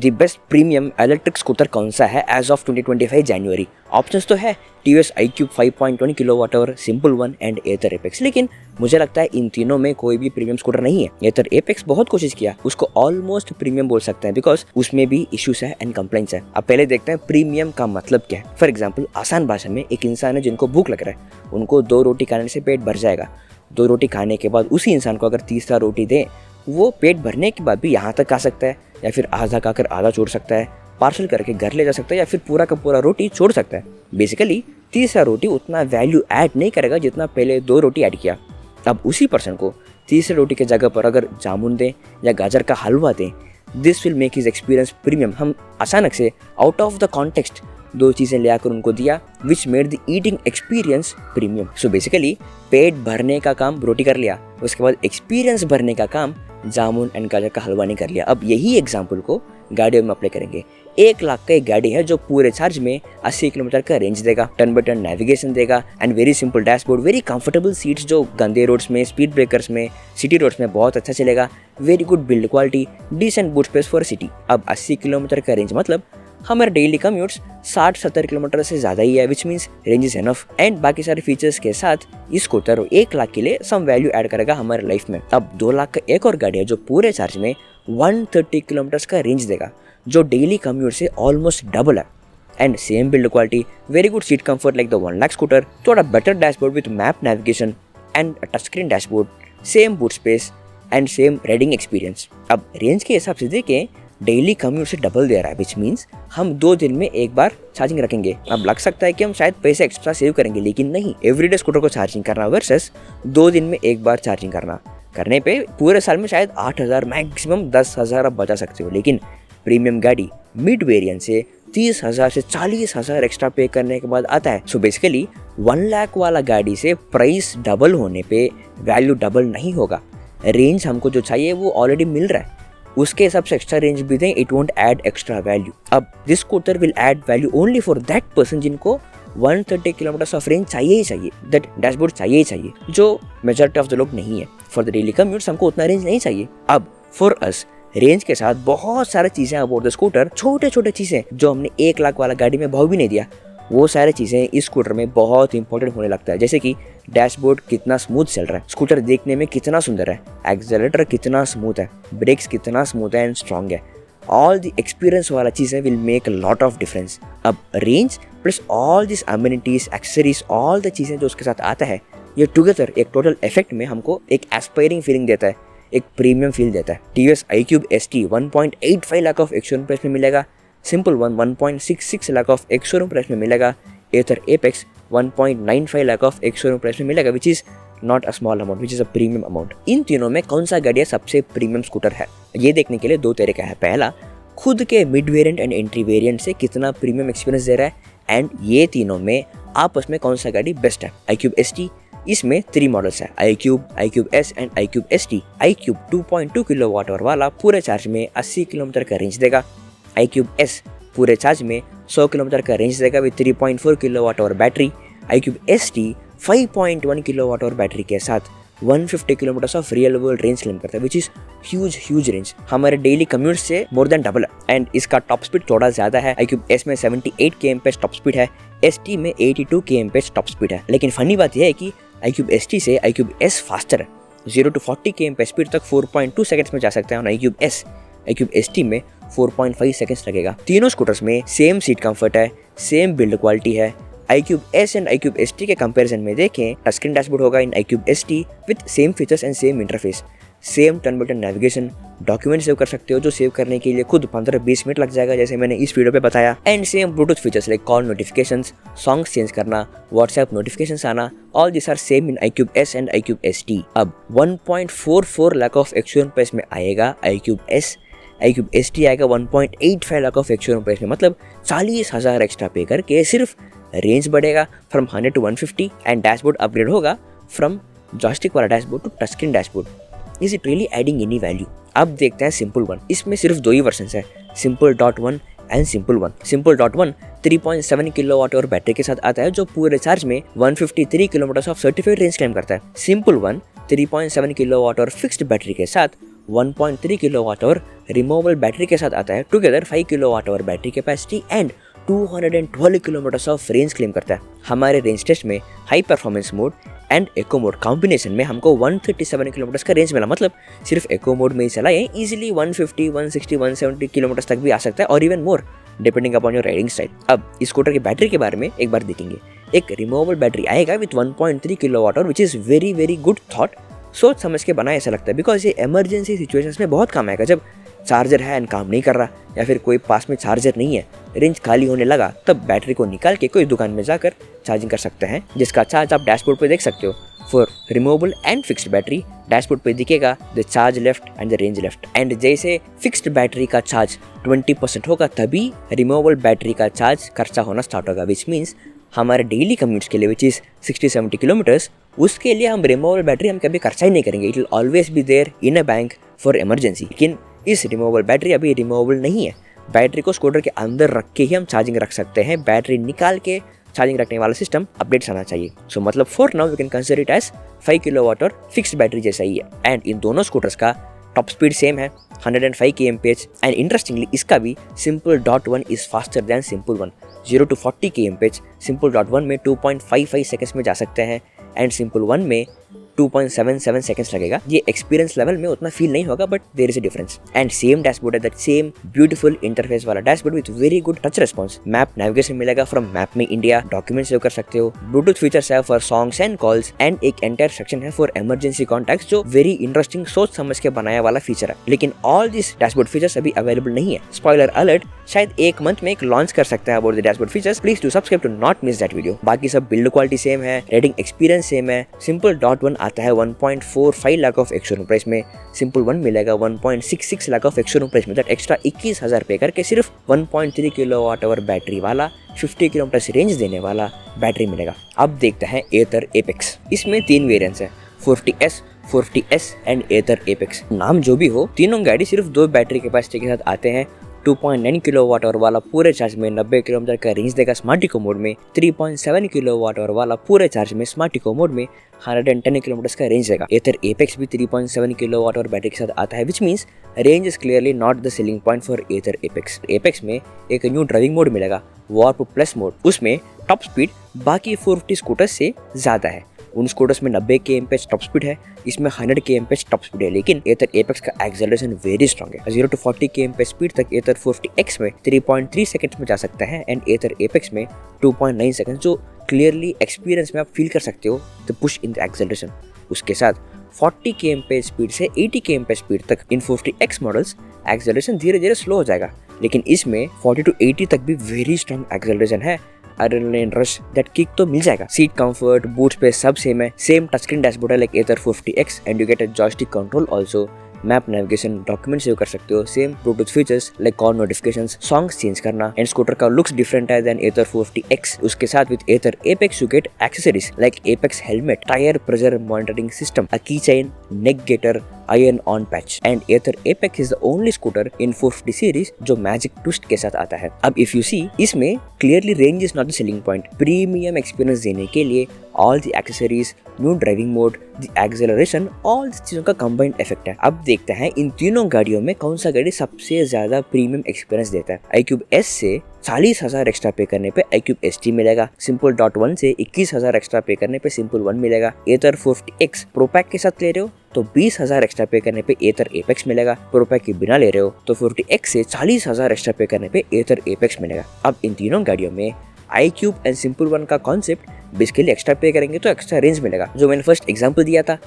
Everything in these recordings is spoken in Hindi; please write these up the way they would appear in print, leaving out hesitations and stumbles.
The best premium electric scooter कौन सा है एज ऑफ 2025 जनवरी? ऑप्शंस तो है TVS iQube 5.20 kilowatt hour, simple one and ether Apex. लेकिन मुझे लगता है इन तीनों में कोई भी प्रीमियम स्कूटर नहीं है। एथर एपेक्स बहुत कोशिश किया, उसको ऑलमोस्ट प्रीमियम बोल सकते हैं बिकॉज उसमें भी इश्यूज है एंड कंप्लेंट्स है। अब पहले देखते हैं प्रीमियम का मतलब क्या है। फॉर एग्जाम्पल, आसान भाषा में एक इंसान है जिनको भूख लग रहा है, उनको 2 रोटी खाने से पेट भर जाएगा। 2 रोटी खाने के बाद उसी इंसान को अगर तीसरा रोटी दे, वो पेट भरने के बाद भी यहाँ तक आ सकता है, या फिर आधा खाकर आधा छोड़ सकता है, पार्सल करके घर ले जा सकता है, या फिर पूरा का पूरा रोटी छोड़ सकता है। बेसिकली तीसरा रोटी उतना वैल्यू ऐड नहीं करेगा जितना पहले 2 रोटी ऐड किया। अब उसी पर्सन को तीसरे रोटी के जगह पर अगर जामुन दें या गाजर का हलवा दें, this will make his experience premium. हम अचानक से आउट ऑफ द कॉन्टेक्स्ट 2 चीज़ें ले आकर उनको दिया, which made the eating experience premium. So basically पेट भरने का काम रोटी कर लिया, उसके बाद एक्सपीरियंस भरने का काम जामुन एंड गाजर का हलवा ने कर लिया। अब यही एग्जाम्पल को गाड़ियों में अप्लाई करेंगे। 1 लाख का एक गाड़ी है जो पूरे चार्ज में 80 किलोमीटर का रेंज देगा, टर्न बाय टर्न नेविगेशन देगा and very simple dashboard, very comfortable seats जो गंदे रोड्स में, स्पीड ब्रेकर्स में, सिटी रोड्स में बहुत अच्छा चलेगा, very good build quality, decent boot space for city. अब 80 किलोमीटर का रेंज मतलब हमारे डेली कम्यूट्स 60-70 किलोमीटर से ज़्यादा ही है, which means range is enough. And बाकी सारे फीचर्स के साथ इस स्कूटर 1 लाख के लिए सम वैल्यू ऐड करेगा हमारे लाइफ में। अब 2 लाख का एक और गाड़ी है जो पूरे चार्ज में 130 किलोमीटर का रेंज देगा, जो डेली कम्यूट से ऑलमोस्ट डबल है and same build quality, very good seat comfort like the 1 lakh scooter, थोड़ा better dashboard with map navigation and touch screen dashboard, same boot space and same riding experience. अब रेंज के हिसाब से देखें डेली कम्यूट से डबल दे रहा है, विच मीन्स हम 2 दिन में एक बार चार्जिंग रखेंगे। अब लग सकता है कि हम शायद पैसे एक्स्ट्रा सेव करेंगे, लेकिन नहीं। एवरीडे स्कूटर को चार्जिंग करना वर्सेस 2 दिन में एक बार चार्जिंग करने पे पूरे साल में शायद 8,000 मैक्सिमम 10,000 आप बचा सकते हो। लेकिन प्रीमियम गाड़ी मिड वेरिएंट से 30,000 से 40,000 एक्स्ट्रा पे करने के बाद आता है। सो बेसिकली 1 लाख वाला गाड़ी से प्राइस डबल होने पे वैल्यू डबल नहीं होगा। रेंज हमको जो चाहिए वो ऑलरेडी मिल रहा है, उसके हिसाब से एक्स्ट्रा रेंज भी दें, it won't add extra value. अब this scooter will add value only for that person जिनको 130 किलोमीटर ऑफ रेंज चाहिए ही चाहिए, दैट डैशबोर्ड चाहिए ही चाहिए, जो मेजॉरिटी ऑफ द लोग नहीं है। फॉर द डेली कम्यूट्स हमको उतना रेंज नहीं चाहिए। अब फॉर अस रेंज के साथ बहुत सारी चीज़ें अबाउट द स्कूटर, छोटे छोटे चीज़ें जो हमने 1 लाख वाला गाड़ी में भाव भी नहीं दिया, वो सारी चीज़ें इस स्कूटर में बहुत इंपॉर्टेंट होने लगता है। जैसे कि डैशबोर्ड कितना स्मूथ चल रहा है, स्कूटर देखने में कितना सुंदर है, एक्सेलेरेटर कितना स्मूथ है, ब्रेक्स कितना स्मूथ है एंड स्ट्रॉन्ग है। ऑल द एक्सपीरियंस वाला चीज़ें will make a lot of difference. अब range plus all this amenities, accessories, all the चीज़ें जो उसके साथ आता है, ये टुगेदर एक टोटल इफेक्ट में हमको एक एस्पायरिंग फीलिंग देता है, एक प्रीमियम फील देता है। TVS iQube ST 1.85 lakh of ex showroom price में मिलेगा, Simple One 1.66 lakh of ex showroom price में मिलेगा, Ather Apex 1.95 lakh of ex showroom price में मिलेगा, which is not a small amount, which is a premium amount. इन तीनों में कौन सा गाड़ी सबसे प्रीमियम स्कूटर है, ये देखने के लिए 2 तरीका है। पहला, खुद के mid variant and entry variant से कितना प्रीमियम एक्सपीरियंस दे रहा है, एंड ये तीनों में आपस में कौन सा गाड़ी बेस्ट है। iQube ST, इसमें 3 मॉडल्स है, iQube, iQube S and iQube ST। iQube 2.2 kilowatt hour वाला पूरे चार्ज में 80 किलोमीटर का रेंज देगा। iQube S पूरे चार्ज में 100 किलोमीटर का रेंज देगा with 3.4 kilowatt hour battery. iQube ST 5.1 kilowatt hour battery के साथ 150 kilometre of real world range claim करता है, विच इज ह्यूज रेंज, हमारे डेली कम्यूट से मोर देन डबल है। एंड इसका टॉप स्पीड थोड़ा ज़्यादा है, iQube S में 78 kmph टॉप स्पीड है, ST में 82 kmph टॉप स्पीड है। लेकिन फनी बात यह है कि iQube ST से iQube S फास्टर है, 0 to 40 kmph स्पीड तक 4.2 सेकंड्स में जा सकते हैं। iQube S, iQube ST में 4.5 सेकंड्स लगेगा। तीनों स्कूटर्स में सेम सीट कंफर्ट है, सेम बिल्ड क्वालिटी है। iQube S and iQube ST के कंपैरिजन में देखें, टच स्क्रीन डैशबोर्ड होगा इन iQube ST with same features and same interface, same turn by turn navigation, document save कर सकते हो जो सेव करने के लिए खुद 15-20 मिनट लग जाएगा, जैसे मैंने इस वीडियो पे बताया। And same Bluetooth features like call notifications, songs change करना, व्हाट्सएप नोटिफिकेशंस आना, all this are same in iQube S and iQube ST। अब 1.44 lakh of ex showroom price में आएगा iQube S, iQube ST आएगा 1.85 lakh of ex showroom price में, मतलब 40,000 एक्स्ट्रा पे करके सिर्फ रेंज बढ़ेगा from 100 to 150 and dashboard upgrade होगा फ्रॉम जॉयस्टिक वाला dashboard to touch screen dashboard. Is it really adding any value? अब देखते हैं सिंपल वन। इसमें सिर्फ 2 ही वर्जन है, Simple.1 and simple one. Simple.1 3.7 kilowatt hour battery के साथ आता है जो पूरे चार्ज में 153 kilometre of certified range claim करता है। Simple one 3.7 kilowatt hour fixed battery के साथ 1.3 किलोवाट आवर रिमूवेबल बैटरी के साथ आता है। Together 5 kilowatt hour battery capacity and 212 kilometres of range claim करता है। हमारे रेंज टेस्ट में high performance mode and echo mode combination में हमको 137 किलोमीटर्स का रेंज मिला। मतलब सिर्फ एको मोड में ही चलाएं इजीली 150, 160, 170 किलोमीटर्स तक भी आ सकता है और even more depending upon your riding style. अब इस स्कूटर की बैटरी के बारे में एक बार देखेंगे। एक रिमूवेबल बैटरी आएगा with 1.3 kilowatt hour which is very very good thought. सोच समझ के बनाया ऐसा लगता है बिकॉज ये इमरजेंसी सिचुएशंस में बहुत काम आएगा। जब चार्जर है एंड काम नहीं कर रहा या फिर कोई पास में चार्जर नहीं है, रेंज खाली होने लगा, तब बैटरी को निकाल के कोई दुकान में जाकर चार्जिंग कर सकते हैं, जिसका चार्ज आप डैशबोर्ड पे देख सकते हो। For removable and fixed battery dashboard पे दिखेगा the charge left and the range left. And जैसे फिक्स्ड बैटरी का चार्ज 20% होगा तभी रिमूवेबल बैटरी का चार्ज खर्चा होना स्टार्ट होगा, विच मीन्स हमारे डेली कम्यूट्स के लिए विच इज़ 60-70 किलोमीटर्स, उसके लिए हम रिमूवेबल बैटरी हम कभी खर्चा ही नहीं करेंगे। It will always be there in a bank for emergency. लेकिन इस रिमूवेबल बैटरी अभी रिमूवेबल नहीं है। बैटरी को स्कूटर के अंदर रख के ही हम चार्जिंग रख सकते हैं। बैटरी निकाल के चार्जिंग रखने वाला सिस्टम अपडेट्स आना चाहिए। सो मतलब for now we can consider it as 5 kilowatt और फिक्स्ड बैटरी जैसा ही है। एंड इन दोनों स्कूटर्स का टॉप स्पीड सेम है 105 kmph। एंड इंटरेस्टिंगली इसका भी Simple.1 is faster than Simple 1। 0 to 40 kmph Simple.1 में 2.55 सेकेंड्स में जा सकते हैं एंड Simple 1 में 2.77 सेकेंड्स लगेगा। ये एक्सपीरियंस लेवल में उतना फील नहीं होगा but there is a difference. And same dashboard है, दैट सेम ब्यूटीफुल इंटरफेस वाला dashboard with very good touch response. Map navigation मिलेगा from MapmyIndia, document save कर सकते हो, ब्लूटूथ फीचर्स है for songs and calls and एक एंटायर सेक्शन है फॉर इमरजेंसी कॉन्टैक्ट्स, जो वेरी इंटरेस्टिंग सोच समझ के बनाया वाला फीचर है। लेकिन ऑल दिस डैशबोर्ड फीचर्स अभी अवेलेबल नहीं है। स्पॉइलर अलर्ट, शायद एक मंथ में एक लॉन्च कर सकते हैं about the dashboard features. Please do subscribe to not miss that video. बाकी सब बिल्ड क्वालिटी सेम है, रेटिंग एक्सपीरियंस सेम है। Simple.1 आता है 1.45 लाख ऑफ एक्स-शोरूम प्राइस में, Simple 1 मिलेगा 1.66 लाख ऑफ एक्स-शोरूम प्राइस में। दैट एक्स्ट्रा 21,000 पे करके सिर्फ 1.3 किलोवाट आवर बैटरी वाला 50 किलोमीटर रेंज देने वाला बैटरी मिलेगा। अब देखते हैं एथर एपेक्स। इसमें 3 वेरिएंट्स हैं, 40S, 40S and ether apex. नाम जो भी हो, तीनों गाड़ी सिर्फ 2 बैटरी कैपेसिटी के साथ आते हैं। 2.9 किलोवाट आवर वाला पूरे चार्ज में 90 किलोमीटर का रेंज देगा स्मार्ट इको मोड में। 3.7 किलोवाट आवर वाला पूरे चार्ज में स्मार्ट इको मोड में 110 किलोमीटर का रेंज देगा। एथर एपेक्स भी 3.7 किलोवाट आवर बैटरी के साथ आता है, which means range is clearly not the selling point for Ather Apex. Apex में एक न्यू ड्राइविंग मोड मिलेगा, वार्प प्लस मोड। उसमें टॉप स्पीड बाकी 450 स्कूटर्स से ज़्यादा है। उन स्कूटर्स में 90 kmph टॉप स्पीड है, इसमें 100 kmph टॉप स्पीड है। लेकिन एथर एपेक्स का एक्सेलरेशन वेरी स्ट्रॉन्ग है। 0 to 40 kmph स्पीड तक एथर 40X में 3.3 सेकंड्स में जा सकता है एंड एथर एपेक्स में 2.9 सेकंड्स, जो क्लियरली एक्सपीरियंस में आप फील कर सकते हो the push in the acceleration. उसके साथ 40 kmph स्पीड से 80 kmph स्पीड तक इन 40X मॉडल्स एक्सेलरेशन धीरे धीरे स्लो हो जाएगा। लेकिन इसमें 40 to 80 तक भी वेरी स्ट्रॉन्ग एक्सेलरेशन है। एड्रेनलिन रश दैट किक तो मिल जाएगा। सीट कंफर्ट, बूट स्पेस सब सेम है। सेम टच स्क्रीन डैशबोर्ड है like Ather 40X and you get a joystick control also. Map navigation, document save कर सकते हो। Same Bluetooth features like call notifications, songs change करना। एंड स्कूटर का लुक्स डिफरेंट है देन एथर 40X। उसके साथ with Ather Apex you get accessories like Apex helmet, tyre pressure monitoring system, a key chain, neck gaiter, iron on patch. And ether Apex is the only scooter in 450 series जो मैजिक ट्विस्ट के साथ आता है। अब इफ यू सी, इसमें clearly range is not the selling point. Premium experience देने के लिए all the accessories, new driving mode, the acceleration, all चीज़ों का कंबाइंड इफेक्ट है। अब देखते हैं इन तीनों गाड़ियों में कौन सा गाड़ी सबसे ज्यादा प्रीमियम एक्सपीरियंस देता है। iQube S से 40,000 एक्स्ट्रा पे करने पे iQube ST मिलेगा। Simple.1 से 21,000 एक्स्ट्रा पे करने पे Simple 1 मिलेगा। एथर 40X प्रो पैक के साथ ले रहे हो तो 20,000 एक्स्ट्रा पे करने पे एथर एपेक्स मिलेगा। प्रो पैक के बिना ले रहे हो तो 40X से 40,000 एक्स्ट्रा पे करने पे एथर एपेक्स मिलेगा। अब इन तीनों गाड़ियों में iQube एंड Simple 1 का कॉन्सेप्ट बेसिकली एक्स्ट्रा पे करेंगे तो एक्स्ट्रा रेंज मिलेगा। जो मैंने फर्स्ट एग्जांपल दिया था,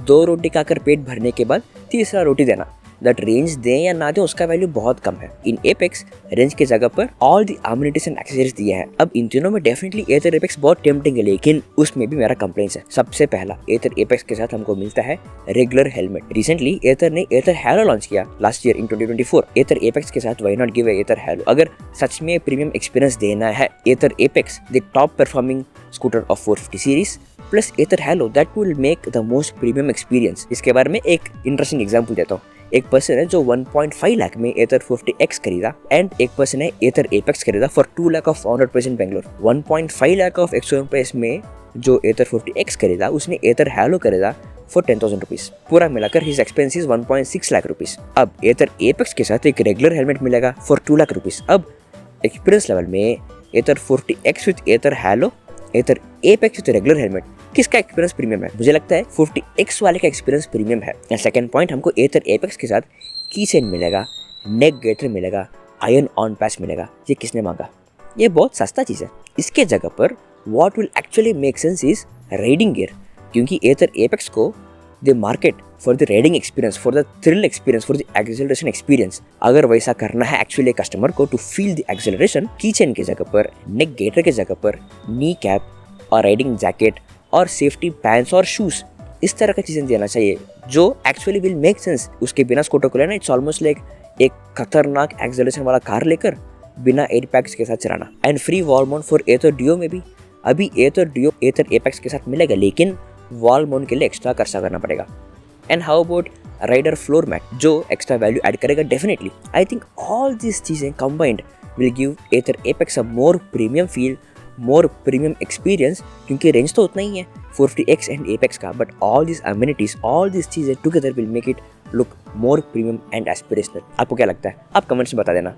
2 रोटी खाकर पेट भरने के बाद तीसरा रोटी देना, दैट रेंज दें या ना दें उसका वैल्यू बहुत कम है। इन एपेक्स रेंज के जगह पर all the amenities and accessories दिए हैं। अब इन तीनों में डेफिनेटली एथर एपेक्स बहुत टेम्पटिंग है, लेकिन उसमें भी मेरा कंप्लेंट्स है। सबसे पहला, एथर एपेक्स के साथ हमको मिलता है रेगुलर हेलमेट। रिसेंटली एथर ने एथर हैलो लॉन्च किया last year in 2024। Ather Apex के साथ why not give Ather Halo. अगर सच में प्रीमियम एक्सपीरियंस देना है, एथर Apex the top performing scooter of 450 series plus Ather Halo, that will make the most premium experience. इसके बारे में एक इंटरेस्टिंग एग्जांपल देता हूँ। एक पर्सन है जो 1.5 लाख में एथर 40X खरीदा एंड एक पर्सन है एथर एपेक्स खरीदा for 2 lakh of 100% Bangalore. 1.5 lakh of ex price में जो एथर 40X खरीदा उसने एथर हैलो खरीदा फॉर 10,000 रुपीज़। पूरा मिलाकर his expense is 1.6 lakh rupees. अब एथर एपेक्स के साथ एक रेगुलर हेलमेट मिलेगा फॉर 2 लाख रुपीज़। अब एक्सपीरियंस लेवल में Ather 40X with Ather Halo, Ather Apex with regular helmet, किसका एक्सपीरियंस प्रीमियम है? मुझे लगता है 40X वाले का एक्सपीरियंस प्रीमियम है। एंड सेकंड पॉइंट, हमको एथर एपेक्स के साथ की चेन मिलेगा, नेक गेटर मिलेगा, आयरन ऑन पैच मिलेगा। ये किसने मांगा? ये बहुत सस्ता चीज़ है। इसके जगह पर what will actually make sense is riding gear, क्योंकि एथर एपेक्स को the market for the riding experience, for the thrill experience, for the acceleration experience. अगर वैसा करना है एक्चुअली कस्टमर को टू फील द एक्सेलरेशन, की चेन की जगह पर, नेक गेटर की जगह पर नी कैप और राइडिंग जैकेट और सेफ्टी पैंट्स और शूज, इस तरह की चीज़ें देना चाहिए जो एक्चुअली विल मेक सेंस। उसके बिना स्कूटर को लेना इट्स ऑलमोस्ट लाइक एक खतरनाक एक्सेलरेशन वाला कार लेकर बिना एयर पैक्स के साथ चलाना। And free wall mount for Ather डियो में भी अभी एथर डियो एथर एपेक्स के साथ मिलेगा, लेकिन वॉल माउंट के लिए एक्स्ट्रा खर्चा करना पड़ेगा। And how about rider floor mat, जो एक्स्ट्रा वैल्यू ऐड करेगा definitely. I think all this चीज़ें combined will give Ather Apex a more premium feel, more premium experience, क्योंकि रेंज तो उतना ही है 40X एंड एपेक्स का, but all this amenities, all this चीज़ें together will make it look more premium and aspirational. आपको क्या लगता है? आप कमेंट्स में बता देना।